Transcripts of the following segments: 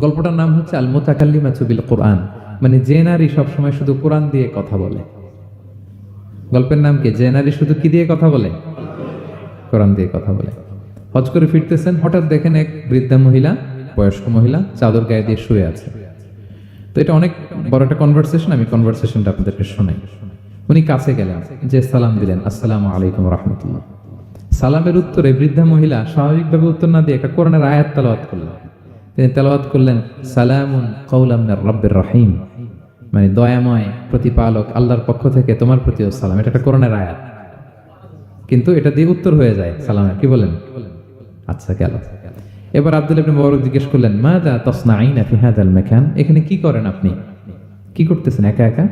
গল্পটার নাম হচ্ছে আল মুতাকাল্লিমাতু বিল কোরআন, মানে যে নারী সবসময় শুধু কোরআন দিয়ে কথা বলে। গল্পের নাম কি? যে নারী শুধু কি দিয়ে কথা বলে? কোরআন দিয়ে কথা বলে। হজ করে ফিরতেছেন, হঠাৎ দেখেন এক বৃদ্ধা মহিলা, বয়স্ক মহিলা চাদর গায়ে দিয়ে শুয়ে আছে। তো এটা অনেক বড় একটা কনভারসেশন, আমি কনভারসেশনটা আপনাদেরকে শোনাই। উনি কাছে গেলেন, যে সালাম দিলেন, আসসালামু আলাইকুম রাহমাতুল্লাহ। সালামের উত্তরে বৃদ্ধা মহিলা স্বাভাবিকভাবে উত্তর না দিয়ে একটা কোরআনের আয়াত তেলাওয়াত করলেন। তিনি তেলাওয়াত করলেন, সালামুন কাওলাম মির রাব্বির রহিম, মানে দয়াময় প্রতিপালক আল্লাহর পক্ষ থেকে তোমার প্রতিও সালাম। এটা একটা কোরআনের আয়াত, কিন্তু এটা দিয়ে উত্তর হয়ে যায় সালামের। কি বলেন? আচ্ছা, গেল। এবার আব্দুল্লাহ ইবনে মুবারক জিজ্ঞেস করলেন, মাযা তাসনাঈনা ফি হাযাল মাকান, এখানে কি করেন আপনি? কি করতেছেন একা একা?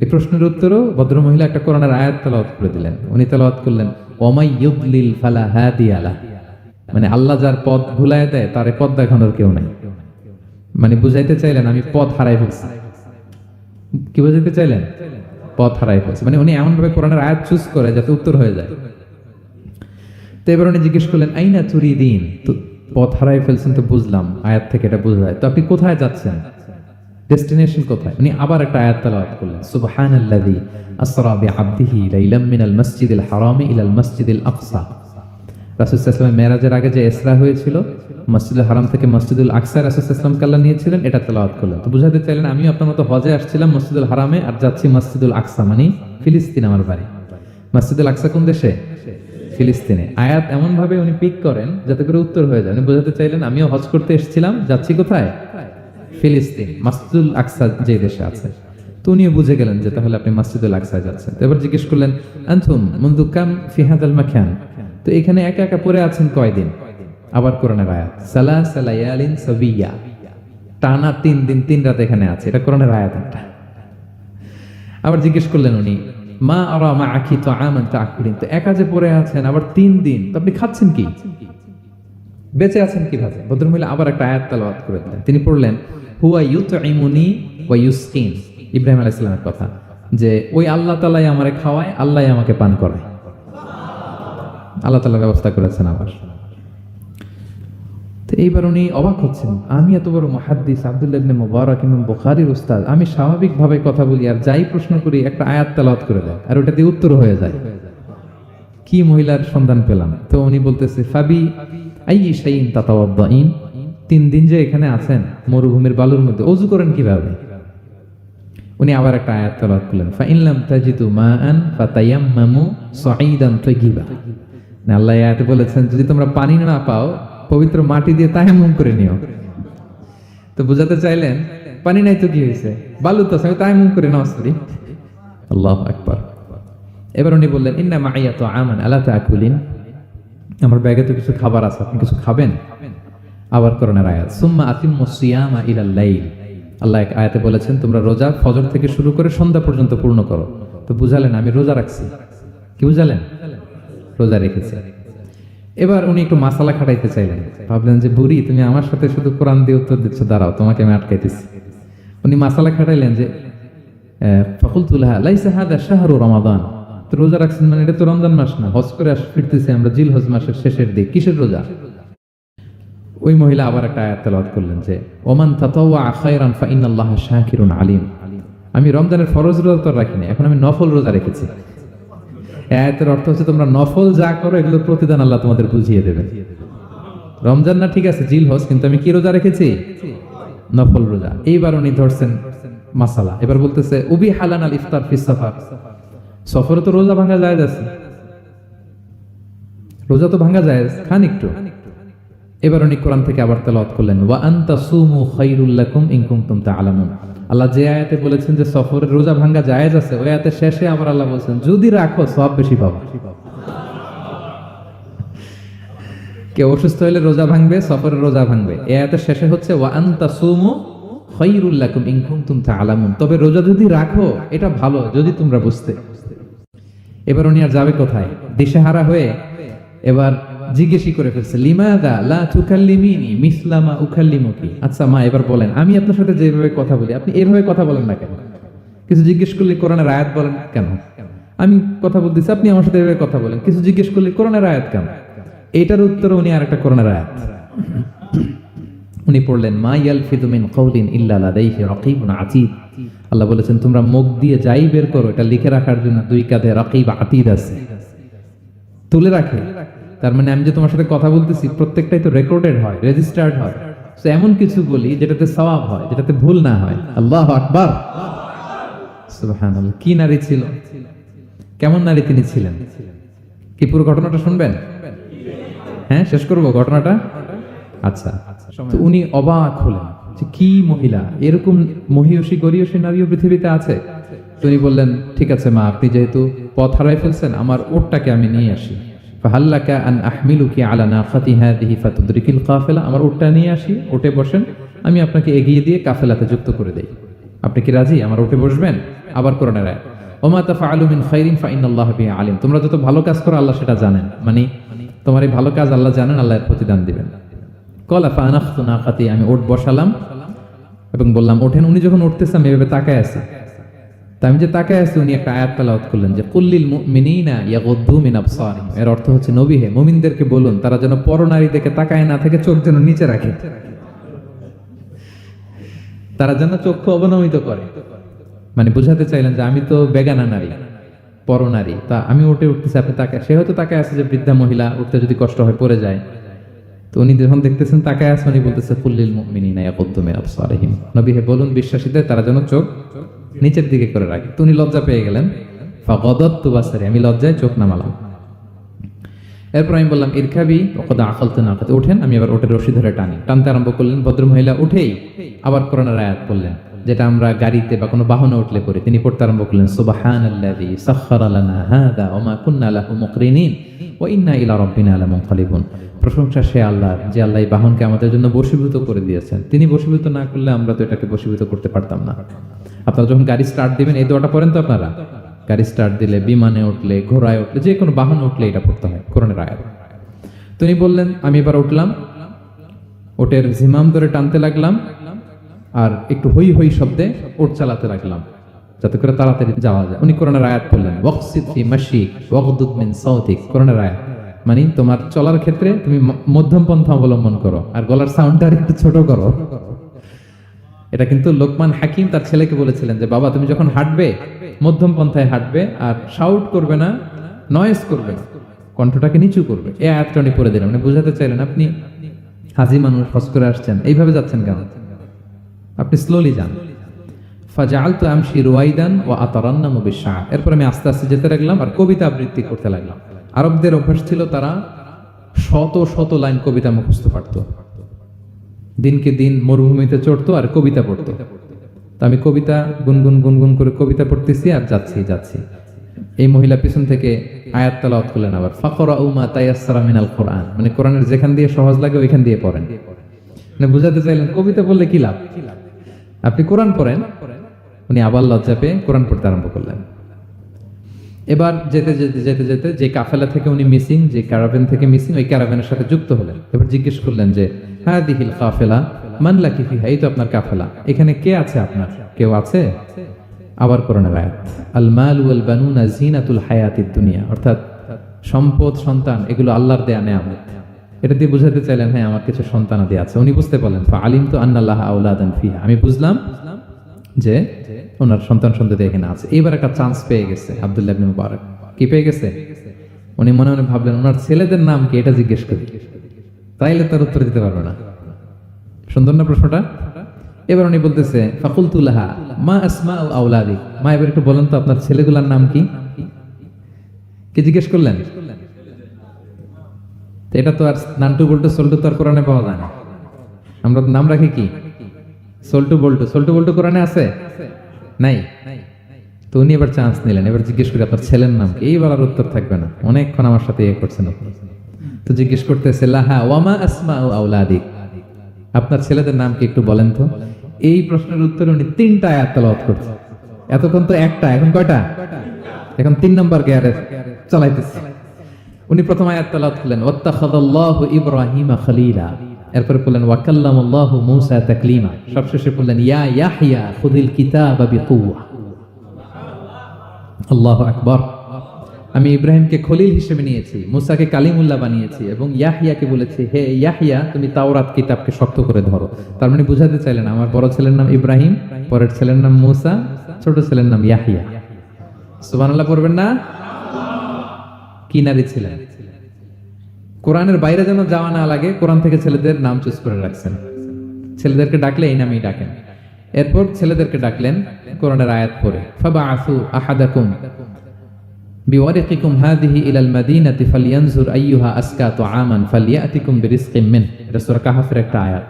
এই প্রশ্নের উত্তরও ভদ্রমহিলা একটা কোরআনের আয়াত তেলাওয়াত করে দিলেন। উনি তেলাওয়াত করলেন, ওয়ামাই ইউদ্লিল ফালা হাদিয়া লাহ, মানে আল্লাহ যার পথ ভুলায় দেয় তার পথ দেখানোর কেউ নাই। মানে বুঝাইতে চাইলেন আমি পথ হারাই ফেলছি। কি বুঝাইতে চাইলেন? পথ হারাই ফেলছি, মানে উনি এমন ভাবে কোরআনের আয়াত চুজ করে যাতে উত্তর হয়ে যায়। তো এবার উনি জিজ্ঞেস করলেন, আইনা তুরিদিন, তো পথ হারাই ফেলছেন তো বুঝলাম, আয়াত থেকে এটা বোঝা যায়, তো আপনি কোথায় যাচ্ছেন? ডেস্টিনেশন কোথায়? উনি আবার একটা আয়াত তেলাওয়াত করলেন, সুবহানাল্লাযী আসরা বিআবদিহি লাইলাম মিনাল মাসজিদিল হারামি ইলাল মাসজিদিল আকসা। রাসূল সাল্লাল্লাহু আলাইহি ওয়াসাল্লাম মেরাজের আগে যে ইসরা হয়েছিল, মসজিদুল হারাম থেকে মসজিদুল আকসা রাসূল সাল্লাল্লাহু আলাইহি ওয়াসাল্লামকে আল্লাহ নিয়েছিলেন, এটা তেলাওয়াত করলেন। তো বুঝাতে চাইলেন আমিও আপনার মতো হজে আসছিলাম মসজিদুল হারামে, আর যাচ্ছি মসজিদুল আকসা, মানে ফিলিস্তিন আমার বাড়ি। মসজিদুল আকসা কোন দেশে? ফিলিস্তিনে। আয়াত এমন ভাবে উনি পিক করেন যাতে করে উত্তর হয়ে যায়। উনি বোঝাতে চাইলেন আমিও হজ করতে এসেছিলাম, যাচ্ছি কোথায়? ফিলিস্তিন, মসজিদুল আকসা যে দেশে আছে। তো উনিও বুঝে গেলেন যে তাহলে আপনি মসজিদুল আকসায় যাচ্ছেন। এবার জিজ্ঞেস করলেন, আনতুম মুনযু কাম ফি হাযাল মাকান, তো এখানে একা একা পড়ে আছেন কয়দিন? আবার কোরআনের আয়াত, সালাসা লায়ালিন সাবিয়া, টানা 3 দিন 3 রাত এখানে আছে। এটা কোরআনের আয়াত একটা। আবার জিজ্ঞেস করলেন উনি, মা আরা মাআকি তাআমান তাআকুলিন, তো একা যে পড়ে আছেন আবার 3 দিন, তো আপনি খাচ্ছেন কি? বেঁচে আছেন কিভাবে? ভদ্রমহিলা আবার একটা আয়াত তেলাওয়াত করে দিলেন। তিনি পড়লেন, হুয়া ইউতঈমুনি ওয়া ইউসকিন, ইব্রাহিম আলাইহিস সালামের কথা, যে ওই আল্লাহ তাআলাই আমারে খাওয়ায়, আল্লাহই আমাকে পান করায়। আল্লাহ তাআলা ব্যবস্থা করেছেন আবার। তো এইবার উনি অবাক হচ্ছেন, আমি এত বড় মুহাদ্দিস আব্দুল্লাহ ইবনে মুবারক ইমাম বুখারীর উস্তাদ, আমি স্বাভাবিকভাবে কথা বলি আর যাই প্রশ্ন করি একটা আয়াত তেলাওয়াত করে দেয় আর ওটা দিয়ে উত্তর হয়ে যায়। কি মহিলার সন্ধান পেলাম? তো উনি বলতেছে, ফাবি আইয়ি শাইইন তাতাওয়াদ্দাইন, 3 দিন যে এখানে আছেন মরুভূমির বালুর মধ্যে, ওযু করেন কিভাবে? উনি আবার একটা আয়াত তেলাওয়াত করলেন, ফা ইন লাম তাজিদু মাআন ফাতায়াম্মামু সাঈদান তাইয়িবা, না আল্লাহ আয়াতে বলেছেন যদি তোমরা পানি না পাও পবিত্র মাটি দিয়ে তায়াম্মুম করে নিও। তো বুঝাতে চাইলেন পানি নাই তো কি হয়েছে, বালু তো আছে, তায়াম্মুম করে নাও। আল্লাহু আকবার। এবার উনি বললেন, ইন্না মাইয়া তাআমান আলা তাআকুলিন, আমার ব্যাগে তো কিছু খাবার আছে, আপনি কিছু খাবেন? আবার কোরআনের আয়াত, সুম্মা আতিম্মুস সিয়ামা ইলাল লাইল, আল্লাহ এক আয়াতে বলেছেন তোমরা রোজা ফজর থেকে শুরু করে সন্ধ্যা পর্যন্ত পূর্ণ করো। তো বুঝালেন আমি রোজা রাখছি। কি বুঝালেন? রোজা রেখেছি। এবার উনি একটু মাসালা খাটাইতে চাইলেন, ভাবলেন যে বুড়ি তুমি আমার সাথে শুধু কোরআন দিয়ে উত্তর দিচ্ছ, দাঁড়াও তোমাকে আমি আটকাইতেছি। উনি মাসালা খাটাইলেন যে ফাকুলতু লাহা লাইসা হাদা শাহরু রমাদান, তো রোজা রাখছেন মানে এটা তো রমজান মাস না, হজ করে ফিরতেছি আমরা জিল হজ মাসের শেষের দিক, কিসের রোজা? ওই মহিলা আবার একটা আয়াত তেলাওয়াত করলেন যে ওমান তাতাওয়া খায়রান ফা ইন্নাল্লাহা শাকিরুন আলিম, আমি রমজানের ফরজ রোজা তো রাখিনি, এখন আমি নফল রোজা রেখেছি। আয়াতের অর্থ হচ্ছে তোমরা নফল যা করো এগুলোর প্রতিদান আল্লাহ তোমাদের বুঝিয়ে দেবে। রমজান না ঠিক আছে জিল হজ, কিন্তু আমি কি রোজা রেখেছি? নফল রোজা। এইবার উনি ধরছেন মাসালা, এবার বলতেছে উবি হালান আল ইফতার ফিস সাফার, সফরে তো রোজা ভাঙা জায়েজ আছে, রোজা তো ভাঙা জায়েজ, খান একটু। এবার উনি কোরআন থেকে আবার তেলাওয়াত করলেন, ওয়া আনতা সুমু খায়রুল লাকুম ইন কুনতুম তা'লামুন, আল্লাহ যে আয়াতে বলেছেন যে সফরের রোজা ভাঙা জায়েজ আছে, ওই আয়াতের শেষে আবার আল্লাহ বলেছেন যদি রাখো সওয়াব বেশি পাবে। কেউ অসুস্থ হলে রোজা ভাঙবে, সফরের রোজা ভাঙবে। এই আয়াতের শেষে হচ্ছে ওয়া আনতা সুমু খায়রুল লাকুম ইন কুনতুম তা'লামুন, তবে রোজা যদি রাখো এটা ভালো যদি তোমরা বুঝতে। এবার উনি আর যাবে কোথায়? দিশেহারা হয়ে এবার জিজ্ঞেসই করে ফেলছে, লিমাযা লা তুকাল্লিমিনি মিসলা মা উকাল্লিমুকি, আচ্ছা মা এবার বলেন আমি আপনার সাথে যেভাবে কথা বলি আপনি এভাবে কথা বলেন না কেন? কিছু জিজ্ঞেস করলে কোরআনের আয়াত বলেন কেন? আমি কথা বলতেছি আপনি আমার সাথে এভাবে কথা বলেন, কিছু জিজ্ঞেস করলে কোরআনের আয়াত কেন? এটার উত্তর উনি আর একটা কোরআনের আয়াত উনি পড়লেন মা ইয়ালফিযু মিন কাওলিন ইল্লা লাদাইহি রাকীবুন আতীদ। আল্লাহ বলেছেন তোমরা মুখ দিয়ে যাই বের করো এটা লিখে রাখার জন্য দুই কাঁধে রাকীব আতীদ আছে, তুলে রাখে। তার মানে আমি যে তোমার সাথে কথা বলতেছি প্রত্যেকটাই তো রেকর্ডেড হয়, রেজিস্টার্ড হয়। তো এমন কিছু বলি যেটাতে সওয়াব হয়, যেটাতে ভুল না হয়। আল্লাহু আকবার, সুবহানাল্লাহ। কি নারী ছিল, কেমন নারী তিনি ছিলেন? কি পুরো ঘটনাটা শুনবেন? হ্যাঁ, শেষ করবো ঘটনাটা। আচ্ছা, তো উনি অবাক হলেন যে কি মহিলা, এরকম মহিয়সী গরিয়সী নারীও পৃথিবীতে আছে। তো উনি বললেন ঠিক আছে মা, আপনি যেহেতু পথ হারাই ফেলছেন, আমার ওটটাকে আমি নিয়ে আসি। ফাহাল্লাকা আন আহমিলুকি আলা নাকাতি হাযিহি ফাতুদরিকিল কাফিলা। আমার ওটটা নিয়ে আসি, ওটে বসেন, আমি আপনাকে এগিয়ে দিয়ে কাফেলাতে যুক্ত করে দেই। আপনি কি রাজি আমার ওটে বসবেন? আবার কোরআনের আয়াত, ওমা তাফআলু মিন খাইরিন ফাইন্নাল্লাহা বিহি আলিম। তোমরা যত ভালো কাজ করো আল্লাহ সেটা জানেন, মানে তোমার এই ভালো কাজ আল্লাহ জানেন, আল্লাহ এর প্রতিদান দিবেন। কলা ফানাখতু নাকাতি, আমি ওট বসালাম এবং বললাম ওঠেন। উনি যখন উঠতেছে আমি এভাবে তাকায় আছি। তা আমি যে তাকায় আছি, উনি একটা আয়াত তেলাওয়াত করলেন যে কুল্লিল মুমিনিনা ইয়াগুদ্দু মিন আবসারিহিম। এর অর্থ হচ্ছে নবী হে, মুমিনদেরকে বলুন তারা যেন পরনারী দেখে তাকায় না থেকে চোখ যেন নিচে রাখে, তারা যেন চক্ষু অবনমিত করে। মানে বুঝাতে চাইলেন যে আমি তো বেগানা নারী, পরনারী, তা আমি উঠে উঠতেছি, আপনি তাকায়। সে হয়তো তাকায় আছে যে বৃদ্ধা মহিলা উঠতে যদি কষ্ট হয় পড়ে যায়। তো উনি যখন দেখতেছেন তাকায় আছে, উনি বলতেছে কুল্লিল মুমিনিনা ইয়াগুদ্দু মিন আবসারিহিম। নবী হে বলুন বিশ্বাসীদের তারা যেন চোখ নিচের দিকে করে রাখে। তো উনি লজ্জা পেয়ে গেলেন। ফাগাদাতু বাসারি, আমি লজ্জায় চোখ নামালাম। এরপর আমি বললাম ইরকাবি ওয়াকাদ আখালতু নাকাতি, ওঠেন। আমি আবার ওটের রশি ধরে টানতে আরম্ভ করলেন। ভদ্রমহিলা উঠেই আবার কোরআনের আয়াত পড়লেন, যেটা আমরা গাড়িতে বা কোনো বাহনে উঠলে পড়ি। তিনি পড়তে আরম্ভ করলেন সুবহানাল্লাযী সাখখারা লানা হাযা ওয়া মা কুন্না লাহু মুকরিনিন ওয়া ইন্না ইলা রাব্বিনা লামুনকালিবুন। প্রশংসা সে আল্লাহর, যে আল্লাহ এই বাহনকে আমাদের জন্য বশীভূত করে দিয়েছেন। তিনি বশীভূত না করলে আমরা তো এটাকে বশীভূত করতে পারতাম না। আপনারা যখন গাড়ি স্টার্ট দিবেন এই দোয়াটা পড়েন তো আপনারা? গাড়ি স্টার্ট দিলে, বিমানে উঠলে, ঘোড়ায় উঠলে, যে কোনো বাহনে উঠলে এটা পড়তে হয়, কোরআনের আয়াত। তিনি বললেন আমি এবার উঠলাম, ওটের জিমাম ধরে টানতে লাগলাম আর একটু হই হই শব্দে ওট চালাতে লাগলাম যাতে করে তাড়াতাড়ি যাওয়া যায়। উনি কোরআনের আয়াত বললেন ওয়াকসিদ ফি মাশিক ওয়াগদুদ মিন সাওতিক। কোরআনের আয়াত মানে তোমার চলার ক্ষেত্রে তুমি মধ্যম পন্থা অবলম্বন করো আর গলার সাউন্ডটা একটু ছোট করো। এটা কিন্তু লোকমান হাকিম তার ছেলেকে বলেছিলেন যে বাবা তুমি যখন হাঁটবে মধ্যম পন্থায় হাঁটবে আর শাউট করবে না, নয়েজ করবে না, কণ্ঠটাকে নিচু করবে। এই আয়াতটা উনি পড়ে দিলেন। মানে বুঝাতে চাইলেন আপনি হাজি মানুষ, হজ করে আসছেন, এইভাবে যাচ্ছেন কেন? আপনি স্লোলি যান। ফাজাআলতু আমশি রুয়াইদান ওয়া আতারান্নামু বিশ-শা'র। এরপর আমি আস্তে আস্তে যেতে লাগলাম আর কবিতা আবৃত্তি করতে লাগলাম। আরবদের অভ্যাস ছিল তারা শত শত লাইন কবিতা মুখস্থ পারতো। দিনকে দিন মরুভূমিতে চড়তো আর কবিতা পড়তো। তো আমি কবিতা গুনগুন করে কবিতা পড়তেছি আর যাচ্ছি। এই মহিলা পিছন থেকে আয়াত তেলাওয়াত করলেন আবার ফাকরাউ মা তায়াসসারা মিনাল কোরআন। মানে কোরআনের যেখান দিয়ে সহজ লাগে ওইখান দিয়ে পড়েন। মানে বুঝাতে চাইলেন কবিতা পড়লে কি লাভ, আপনি কোরআন পড়েন। উনি আবার লজ্জা পেয়ে কোরআন পড়তে আরম্ভ করলেন। এবার যেতে যে কাফেলা থেকে উনি মিসিং, যে ক্যারাভেন থেকে মিসিং, ওই ক্যারাভেনের সাথে যুক্ত হলেন। এবার জিজ্ঞেস করলেন যে হাদিহিল কাফেলা মান লাকি ফিহা, এই তো আপনার কাফেলা, এখানে কে আছে আপনার, কেউ আছে? আবার কোরআনের আয়াত আল মাল ওয়াল বানুনা জিনাতুল হায়াতিদ দুনিয়া, অর্থাৎ সম্পদ সন্তান এগুলো আল্লাহর দেয়া নেয়ামত। এটা দিয়ে বুঝাতে চাইলেন হ্যাঁ আমার কিছু সন্তানাদি আছে। উনি বুঝতে পারলেন ফাআলিমতু আন্নাল্লাহা আওলাদান ফিহা, আমি বুঝলাম যে ওনার সন্তান সন্ততি এখানে আছে। এইবার একটা চান্স পেয়ে গেছে আব্দুল্লাহ ইবনে মুবারক। কি পেয়ে গেছে? উনি মনে মনে ভাবলেন ওনার ছেলেদের নাম কি, এটা জিজ্ঞেস করি, তাইলে তার উত্তর দিতে পারবে না। সুন্দর না প্রশ্নটা? এবার উনি বলতেছে ফাকুলতু লাহা মা আসমাউ আওলাদিক, মা এবার একটু বলেন তো আপনার ছেলেগুলোর নাম কি? কি জিজ্ঞেস করলেন? এটা তো আর নান্টু বল্টু সল্টু তো আর কোরআনে পাওয়া যায় না। আমরা নাম রাখি কি? সল্টু বল্টু কোরআনে আছে? নাই। তো উনি এবার চান্স নিলেন, এবার জিজ্ঞেস করি আপনার ছেলের নাম কি? এইবার আর উত্তর থাকবে না, অনেকক্ষণ আমার সাথে ইয়ে করছেন। তো জিজ্ঞেস করতেছে লাহা ওয়ামা আসমাউ আওলাদিক, আপনার ছেলেদের নাম কি একটু বলেন তো। এই প্রশ্নের উত্তরে উনি 3টা আয়াত তেলাওয়াত করছেন। এতক্ষণ তো একটা, এখন কয়টা? এখন 3 নম্বর গিয়ারে চালাইতেছে। উনি প্রথম আয়াত তেলাওয়াত করলেন ওয়াত্তাখাযাল্লাহু ইব্রাহিমা খলিলা, এরপরে বললেন ওয়া কাল্লামাল্লাহু মূসা তাকলিমা, সবশেষে বললেন ইয়া ইয়াহইয়া খুযিল কিতাবা বিকুওয়া। আল্লাহু আকবার। আমি ইব্রাহিমকে খলিল হিসেবে নিয়েছি, মুসাকে কালিমুল্লাহ বানিয়েছি, এবং ইয়াহিয়াকে বলেছি, হে ইয়াহিয়া তুমি তাওরাত কিতাবকে শক্ত করে ধরো। তার মানে বুঝাতে চাইলেন আমার বড় ছেলের নাম ইব্রাহিম, পরের ছেলের নাম মুসা, ছোট ছেলের নাম ইয়াহিয়া। সুবহানাল্লাহ পড়বেন না? কি নারী ছিলেন! কোরআনের বাইরে যেন যাওয়া না লাগে, কোরআন থেকে ছেলেদের নাম চুজ করে রাখছেন। ছেলেদেরকে ডাকলে এই নামেই ডাকেন। এরপর ছেলেদেরকে ডাকলেন কোরআনের আয়াত পড়ে, ফাবাআসু আহাদাকুম বিওয়ারিকিকুম হাদিহি ইলাল মাদিনাতি ফালইয়ানজুর আইয়ুহা আসকা তুআমান ফালইয়াতিকুম বিরিজকিম মিন। এটা সূরা কাহফের একটা আয়াত।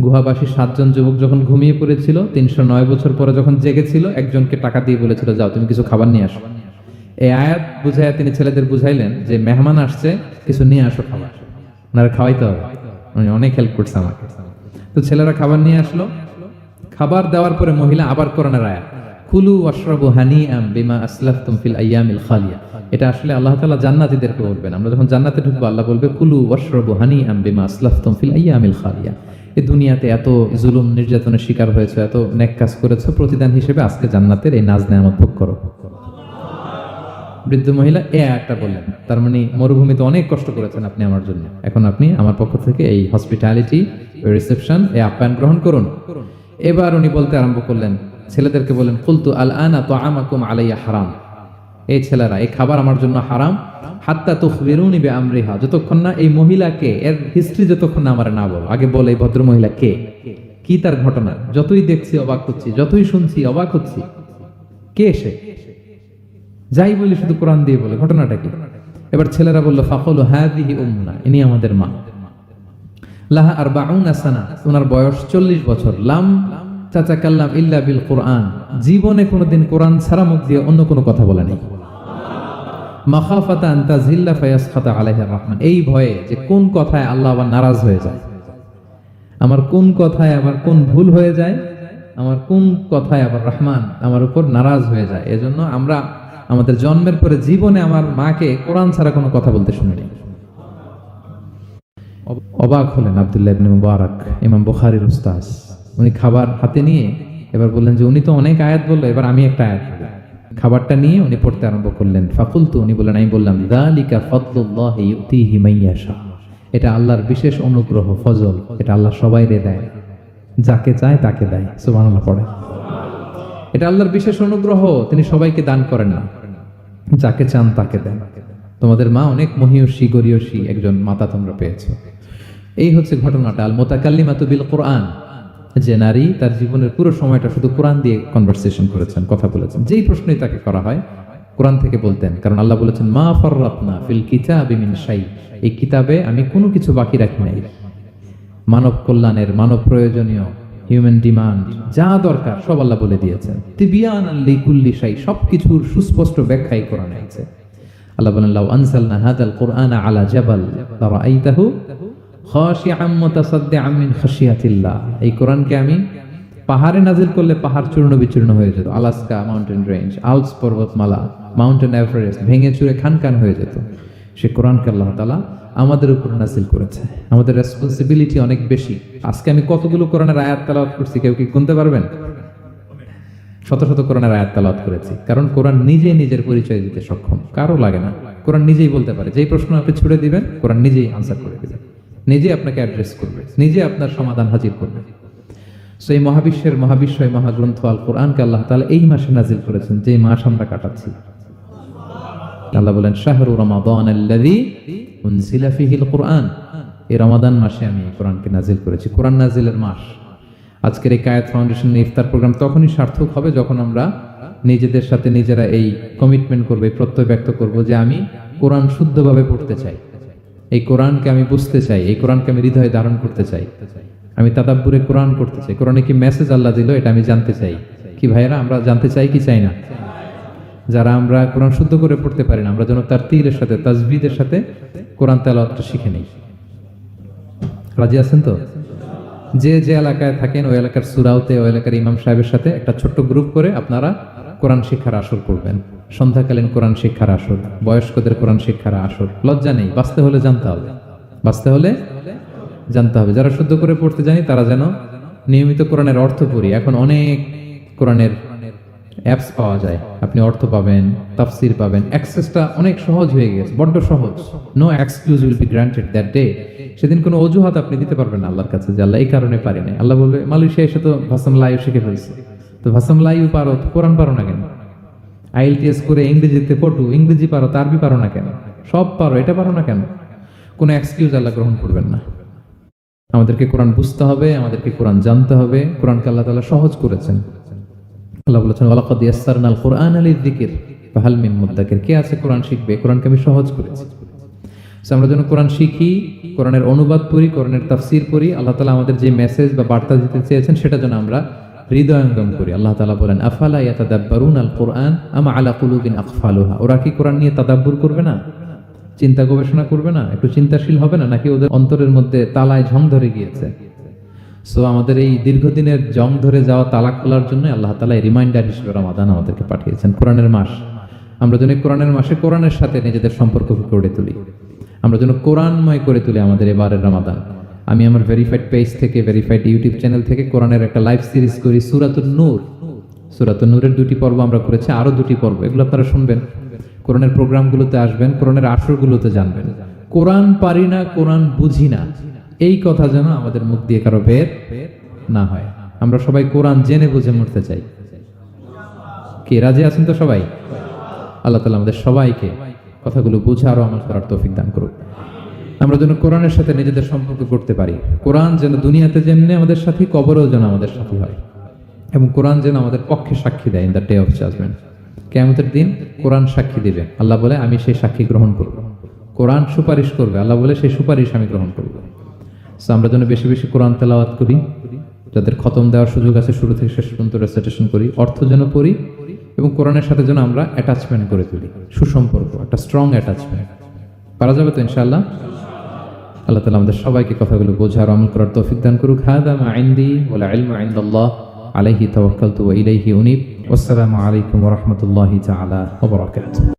গুহাবাসী 7 জন যুবক যখন ঘুমিয়ে পড়েছিল, 309 বছর পরে যখন জেগেছিল, একজনকে টাকা দিয়ে বলেছিল যাও তুমি কিছু খাবার নিয়ে আসো। এই আয়াত বুঝাইয়া তিনি ছেলেদের বুঝাইলেন যে মেহমান আসছে, কিছু নিয়ে আসো খাবার, ওনারা খাওয়াইতে হবে। উনি অনেক হেল্প করছে আমাকে। তো ছেলেরা খাবার নিয়ে আসলো। খাবার দেওয়ার পরে মহিলা আবার কোরআনের আয়াত, কুলু ওয়াশরাবু হানিআম বিমা আসলাফতুম ফিল আইয়ামিল খালিয়া। এটা আসলে আল্লাহ তাআলা জান্নাতীদেরকে বলবেন। আমরা যখন জান্নাতে ঢুকবো আল্লাহ বলবে কুলু ওয়াশরাবু হানিআম বিমা আসলাফতুম ফিল আইয়ামিল খালিয়া। এই দুনিয়াতে এত জুলুম নির্যাতনের শিকার হয়েছে, এত নেক কাজ করেছো, প্রতিদান হিসেবে আজকে জান্নাতের এই নাজ নেয়ামত ভোগ করো। বৃদ্ধ মহিলা এ আয়াতটা বললেন, তার মানে মরুভূমিতে অনেক কষ্ট করেছেন আপনি আমার জন্য, এখন আপনি আমার পক্ষ থেকে এই হসপিটালিটি, রিসেপশন, এই আপ্যায়ন গ্রহণ করুন। এবার উনি বলতে আরম্ভ করলেন, ছেলেদেরকে বলেন, কুলতু আল আনা তুআমাকুম আলাইয়া হারাম। এই ছেলেরা, এই খাবার আমার জন্য হারাম, হাত্তা তুখবিরুনি বিআমরিহা, যতক্ষণ না এই মহিলাকে, এর হিস্ট্রি যতক্ষণ না আমার না বলো। আগে বলে এই ভদ্র মহিলা কে, কি তার ঘটনা, যতই দেখছি অবাক হচ্ছি, যতই শুনছি অবাক হচ্ছি, কে সে? যাই বলি শুধু কোরআন দিয়ে বলে, ঘটনাটা কি? এবার ছেলেরা বলল, ফাকুলু হাযিহি উম্মুনা, ইনি আমাদের মা। লাহা আরবাউনা সানা, ওনার বয়স 40 বছর। লাম তাতাকাল্লাম ইল্লা বিল কুরআন, জীবনে কোনোদিন কোরআন ছাড়া মুখ দিয়ে অন্য কোনো কথা বলে নাই। মাখাফাতা আন তাযিল্লা ফায়াসখাতা আলাইহা রহমান, এই ভয়ে যে কোন কথায় আল্লাহ আবার নারাজ হয়ে যায়, আমার কোন কথায় আবার কোন ভুল হয়ে যায়, আমার কোন কথায় আবার রহমান আমার উপর নারাজ হয়ে যায়। এজন্য আমরা আমাদের জন্মের পরে জীবনে আমার মাকে কোরআন ছাড়া কোনো কথা বলতে শুনিনি। অবাক হলেন আব্দুল্লাহ ইবনে মুবারক, ইমাম বুখারীর উস্তাদ। উনি খাবার হাতে নিয়ে এবার বললেন যে উনি তো অনেক আয়াত বললো, এবার আমি একটা আয়াত বলবো। খাবারটা নিয়ে উনি পড়তে আরম্ভ করলেন। ফাকুলতু, উনি বললেন, আমি বললাম, যালিকা ফাদলুল্লাহি ইউতিহি মাইয়াশা, এটা আল্লাহর বিশেষ অনুগ্রহ, ফজল, এটা আল্লাহ সবাইরে দেয়, যাকে চায় তাকে দেয়। সুবহানাল্লাহ পড়ে। এটা আল্লাহর বিশেষ অনুগ্রহ, তিনি সবাইকে দান করেন না, যাকে চান তাকে দেন। তোমাদের মা অনেক মহিয়সী গরিয়সী একজন মাতা তোমরা পেয়েছো। এই হচ্ছে ঘটনাটা। আল মুতাকাল্লিমাতু বিল কোরআন, যে নারী তার জীবনের পুরো সময়টা শুধু কোরআন দিয়ে কনভারসেশন করেছেন, কথা বলেছেন। যেই প্রশ্নই তাকে করা হয় কোরআন থেকে বলতেন, কারণ আল্লাহ বলেছেন, মা ফাররাতনা ফিল কিতাবি মিন শাই, এই কিতাবে আমি কোনো কিছু বাকি রাখি নাই। মানব কল্যাণের, মানব প্রয়োজনীয়, হিউম্যান ডিমান্ড, যা দরকার সব আল্লাহ বলে দিয়েছেন। তিবিয়ানাল লিকুল্লি শাই, সবকিছুর সুস্পষ্ট ব্যাখ্যাই কোরআনে আছে। আল্লাহ বলেন, লাউ আনসালনা হাযাল কুরআনা আলা জাবাল লারাআইতাহু খাশিআম মুতাসাদ্দিআম মিন খাশিয়াতিল্লাহ, এই কোরআনকে আমি পাহাড়ে নাজিল করলে পাহাড় চূর্ণ বিচূর্ণ হয়ে যেত। আলাস্কা মাউন্টেন রেঞ্জ, আল্পস পর্বতমালা, মাউন্টেন এভারেস্ট ভেঙে চুরে খানখান হয়ে যেত। সে কোরআনকে আল্লাহ তাআলা আমাদের উপর নাজিল করেছে। আমাদের রেসপন্সিবিলিটি অনেক বেশি। আজকে আমি কতগুলো কোরআনের আয়াত তেলাওয়াত করছি, কেউ কি গুনতে পারবেন? শত শত কোরআনের আয়াত তেলাওয়াত করেছি, কারণ কোরআন নিজেই নিজের পরিচয় দিতে সক্ষম, কারো লাগে না। কোরআন নিজেই বলতে পারে, যেই প্রশ্ন আপনি ছুড়ে দিবেন কোরআন নিজেই আনসার করে দিবে, নিজে আপনাকে অ্যাড্রেস করবে, নিজে আপনার সমাধান হাজির করবে। সো এই মহাবিশ্বের মহাবিশ্বয় মহাগ্রন্থ আল কোরআনকে আল্লাহ তাআলা এই মাসে নাজিল করেছেন, যে মাস আমরা কাটাচ্ছি। আল্লাহ বলেন, শাহরু রমাদানাল্লাযী উনজিলা ফীহিল কুরআন, এই রমাদান মাসে আমি কোরআনকে নাজিল করেছি। কোরআন নাজিলের মাস। আজকের এই কায়েত ফাউন্ডেশন ইফতার প্রোগ্রাম তখনই সার্থক হবে যখন আমরা নিজেদের সাথে নিজেরা এই কমিটমেন্ট করব, এই প্রত্যয় ব্যক্ত করব যে আমি কোরআন শুদ্ধভাবে পড়তে চাই, এই কোরআনকে আমি বুঝতে চাই, এই কোরআনকে আমি হৃদয়ে ধারণ করতে চাই, আমি তাদাব্বুরে কোরআন করতে চাই। কোরআনে কি মেসেজ আল্লাহ দিল এটা আমি জানতে চাই। কি ভাইয়েরা, আমরা জানতে চাই কি চাই না? যারা আমরা কোরআন শুদ্ধ করে পড়তে পারি না, আমরা যেন তারতিলের সাথে, তাজবিদের সাথে কোরআন তেলাওয়াতটা শিখে নিই। রাজি আছেন তো? যে যে এলাকায় থাকেন ওই এলাকার সুরাউতে, ওই এলাকার ইমাম সাহেবের সাথে একটা ছোট্ট গ্রুপ করে আপনারা কোরআন শিক্ষার আসর করবেন। সন্ধ্যাকালীন কোরআন শিক্ষার আসর, বয়স্কদের কোরআন শিক্ষার আসর। লজ্জা নেই, বাঁচতে হলে জানতে হবে, বাঁচতে হলে জানতে হবে। যারা শুদ্ধ করে পড়তে জানি তারা যেন নিয়মিত কোরআনের অর্থ পড়ি। এখন অনেক কোরআনের অ্যাপস পাওয়া যায়, আপনি অর্থ পাবেন, তাফসির পাবেন, অ্যাক্সেসটা অনেক সহজ হয়ে গেছে, বড্ড সহজ। No excuse will be granted that day. সেদিন কোনো অজুহাত আপনি দিতে পারবেন না আল্লাহর কাছে যে আল্লাহ এই কারণে পারি নাই। আল্লাহ বলবে মালয়েশিয়া এসে তো ভাসাম লাইভ শিখে ফেলছে, তো ভাসাম লাইভ পারো তো কোরআন পারো না কেন? আইএলটিএস করে ইংরেজিতে পটু, ইংরেজি পারো তো আরবি পারো না কেন? সব পারো, এটা পারো না কেন? কোনো এক্সকিউজ আল্লাহ গ্রহণ করবেন না। আমাদেরকে কোরআন বুঝতে হবে, আমাদেরকে কোরআন জানতে হবে। কোরআনকে আল্লাহ তাআলা সহজ করেছেন। আল্লাহ বলেছেন ওয়ালাকাদ ইয়াসসারনাল কুরআনা লিযিকর ফাহাল মিন মুদ্দাকির। কে আছে কোরআন শিখবে? কোরআনকে আমি সহজ করেছি। সো আমরা যেন কোরআন শিখি, কোরআনের অনুবাদ পড়ি, কোরআনের তাফসীর পড়ি। আল্লাহ তাআলা আমাদের যে মেসেজ বা বার্তা দিতে চেয়েছেন সেটা যেন আমরা হৃদয়ঙ্গম করি। আল্লাহ তাআলা বলেন আফালা ইয়াতাদাব্বারুনাল কুরআন আম আলা কুলুবিন আকফালুহা। ওরা কি কোরআন নিয়ে তাদাব্বুর করবে না, চিন্তা গবেষণা করবে না, একটু চিন্তাশীল হবে না? নাকি ওদের অন্তরের মধ্যে তালায় ঝং ধরে গিয়েছে? সো আমাদের এই দীর্ঘদিনের জং ধরে যাওয়া তালা খোলার জন্য আল্লাহ তাআলা রিমাইন্ডার হিসেবে রমাদান আমাদেরকে পাঠিয়েছেন, কোরআনের মাস। আমরা যেন কোরআনের মাসে কোরআনের সাথে নিজেদের সম্পর্ককে গড়ে তুলি, আমরা যেন কোরআনময় করে তুলি আমাদের এবারের রমাদান। আমি আমার ভেরিফাইড পেজ থেকে, ভেরিফাইড ইউটিউব চ্যানেল থেকে কোরআনের একটা লাইভ সিরিজ করি, সূরাতুন নূর। সূরাতুন নূরের 2টি পর্ব আমরা করেছি, আরো 2টি পর্ব, এগুলো আপনারা শুনবেন। কোরআনের প্রোগ্রামগুলোতে আসবেন, কোরআনের আসরগুলোতে জানবেন। কোরআন পারি না, কোরআন বুঝি না, এই কথা যেন আমাদের মুখ দিয়ে কারো বের না হয়। আমরা সবাই কোরআন জেনে বুঝে মরতে চাই। কি রাজি আছেন তো সবাই? আল্লাহ তাআলা আমাদের সবাইকে কথাগুলো বুঝে আরো আমল করার তৌফিক দান করুক। আমরা যেন কোরআনের সাথে নিজেদের সম্পর্ক করতে পারি। কোরআন যেন দুনিয়াতে যেমনি আমাদের সাথী, কবরেও যেন আমাদের সাথী হয়, এবং কোরআন যেন আমাদের পক্ষে সাক্ষী দেয় in the day of judgment. কিয়ামতের দিন কোরআন সাক্ষী দিবে, আল্লাহ বলে আমি সেই সাক্ষী গ্রহণ করব। কোরআন সুপারিশ করবে, আল্লাহ বলে সেই সুপারিশ আমি গ্রহণ করব। সো আমরা যেন বেশি বেশি কোরআন তেলাওয়াত করি, যাদের খতম দেওয়ার সুযোগ আছে শুরু থেকে শেষ পর্যন্ত রেসাইটেশন করি, অর্থ যেন পড়ি, এবং কোরআনের সাথে যেন আমরা অ্যাটাচমেন্ট করে তুলি, সুসম্পর্ক, একটা স্ট্রং অ্যাটাচমেন্ট। পারা যাবে তো ইনশাআল্লাহ? আল্লাহ তাআলা আমাদের সবাইকে কথাগুলো বোঝার আমল করার তৌফিক দান করুক। হাদা মা ইনদি ওয়াল ইলমু ইনদাল্লাহ আলাইহি তাওয়াক্কালতু ওয়া ইলাইহি উনীব। ওয়াসসালামু আলাইকুম ওয়া রাহমাতুল্লাহি তাআলা ওয়া বারাকাতুহু।